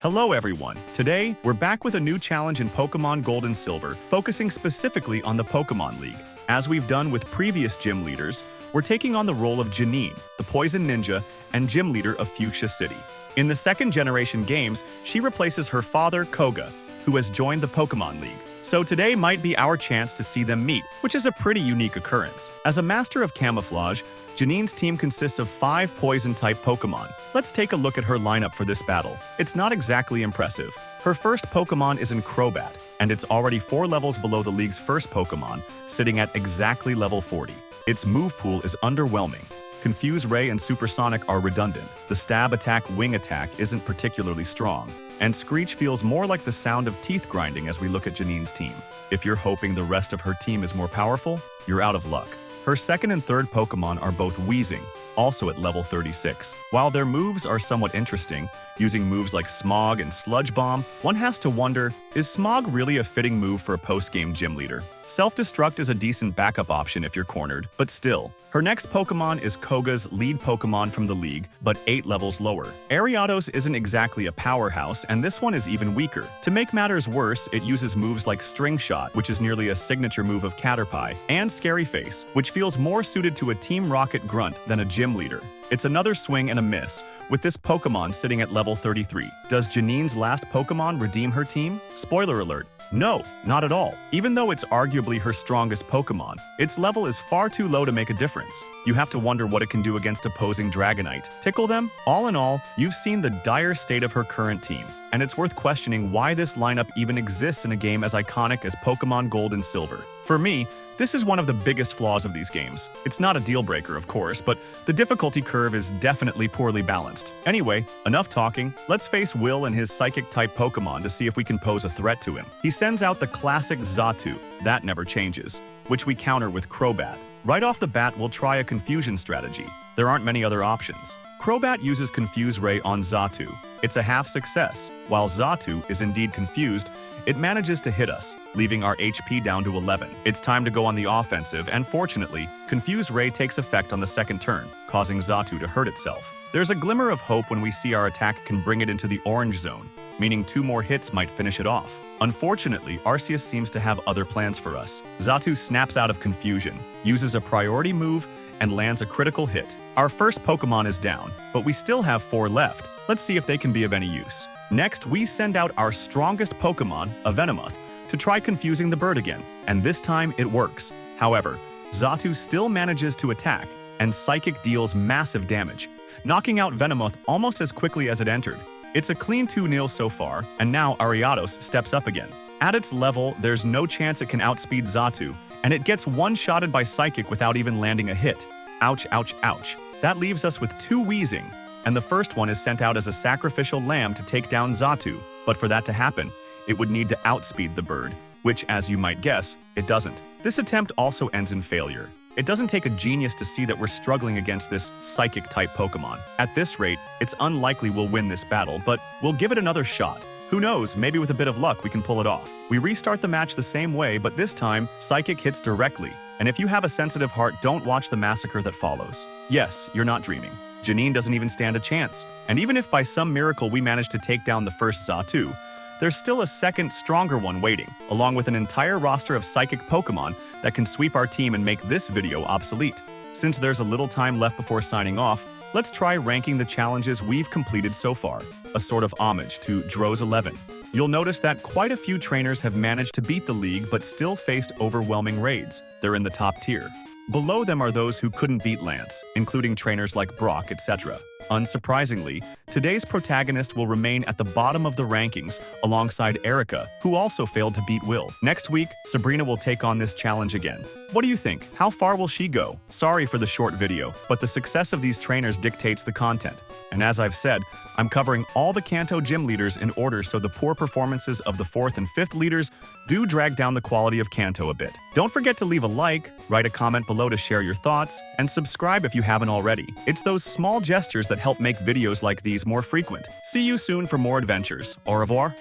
Hello everyone! Today, we're back with a new challenge in Pokémon Gold and Silver, focusing specifically on the Pokémon League. As we've done with previous gym leaders, we're taking on the role of Janine, the Poison Ninja and gym leader of Fuchsia City. In the second generation games, she replaces her father, Koga, who has joined the Pokémon League. So today might be our chance to see them meet, which is a pretty unique occurrence. As a master of camouflage, Janine's team consists of 5 Poison-type Pokémon. Let's take a look at her lineup for this battle. It's not exactly impressive. Her first Pokémon is in Crobat, and it's already 4 levels below the league's first Pokémon, sitting at exactly level 40. Its move pool is underwhelming. Confuse Ray and Supersonic are redundant. The stab attack wing attack isn't particularly strong. And Screech feels more like the sound of teeth grinding as we look at Janine's team. If you're hoping the rest of her team is more powerful, you're out of luck. Her second and third Pokémon are both wheezing, also at level 36. While their moves are somewhat interesting, using moves like Smog and Sludge Bomb, one has to wonder, is Smog really a fitting move for a post-game gym leader? Self-destruct is a decent backup option if you're cornered, but still. Her next Pokémon is Koga's lead Pokémon from the league, but 8 levels lower. Ariados isn't exactly a powerhouse, and this one is even weaker. To make matters worse, it uses moves like String Shot, which is nearly a signature move of Caterpie, and Scary Face, which feels more suited to a Team Rocket grunt than a gym leader. It's another swing and a miss, with this Pokémon sitting at level 33. Does Janine's last Pokémon redeem her team? Spoiler alert. No, not at all. Even though it's arguably her strongest Pokémon, its level is far too low to make a difference. You have to wonder what it can do against opposing Dragonite. Tickle them? All in all, you've seen the dire state of her current team, and it's worth questioning why this lineup even exists in a game as iconic as Pokémon Gold and Silver. For me, this is one of the biggest flaws of these games. It's not a deal breaker, of course, but the difficulty curve is definitely poorly balanced. Anyway, enough talking. Let's face Will and his Psychic-type Pokémon to see if we can pose a threat to him. He sends out the classic Xatu, that never changes, which we counter with Crobat. Right off the bat, we'll try a confusion strategy. There aren't many other options. Crobat uses Confuse Ray on Xatu. It's a half success. While Xatu is indeed confused, it manages to hit us, leaving our HP down to 11. It's time to go on the offensive, and fortunately, Confuse Ray takes effect on the second turn, causing Xatu to hurt itself. There's a glimmer of hope when we see our attack can bring it into the orange zone, meaning 2 more hits might finish it off. Unfortunately, Arceus seems to have other plans for us. Xatu snaps out of confusion, uses a priority move, and lands a critical hit. Our first Pokémon is down, but we still have 4 left. Let's see if they can be of any use. Next, we send out our strongest Pokémon, a Venomoth, to try confusing the bird again, and this time it works. However, Xatu still manages to attack, and Psychic deals massive damage, knocking out Venomoth almost as quickly as it entered. It's a clean 2-0 so far, and now Ariados steps up again. At its level, there's no chance it can outspeed Xatu, and it gets one-shotted by Psychic without even landing a hit. Ouch, ouch, ouch. That leaves us with 2 wheezing, and the first one is sent out as a sacrificial lamb to take down Xatu. But for that to happen, it would need to outspeed the bird, which, as you might guess, it doesn't. This attempt also ends in failure. It doesn't take a genius to see that we're struggling against this Psychic-type Pokémon. At this rate, it's unlikely we'll win this battle, but we'll give it another shot. Who knows, maybe with a bit of luck we can pull it off. We restart the match the same way, but this time, Psychic hits directly. And if you have a sensitive heart, don't watch the massacre that follows. Yes, you're not dreaming. Janine doesn't even stand a chance. And even if by some miracle we manage to take down the first Xatu, there's still a second, stronger one waiting, along with an entire roster of Psychic Pokémon that can sweep our team and make this video obsolete. Since there's a little time left before signing off, let's try ranking the challenges we've completed so far, a sort of homage to Dro's 11. You'll notice that quite a few trainers have managed to beat the league but still faced overwhelming raids. They're in the top tier. Below them are those who couldn't beat Lance, including trainers like Brock, etc. Unsurprisingly, today's protagonist will remain at the bottom of the rankings alongside Erica, who also failed to beat Will. Next week, Sabrina will take on this challenge again. What do you think? How far will she go? Sorry for the short video, but the success of these trainers dictates the content. And as I've said, I'm covering all the Kanto gym leaders in order so the poor performances of the 4th and 5th leaders do drag down the quality of Kanto a bit. Don't forget to leave a like, write a comment below to share your thoughts, and subscribe if you haven't already. It's those small gestures that help make videos like these more frequent. See you soon for more adventures. Au revoir.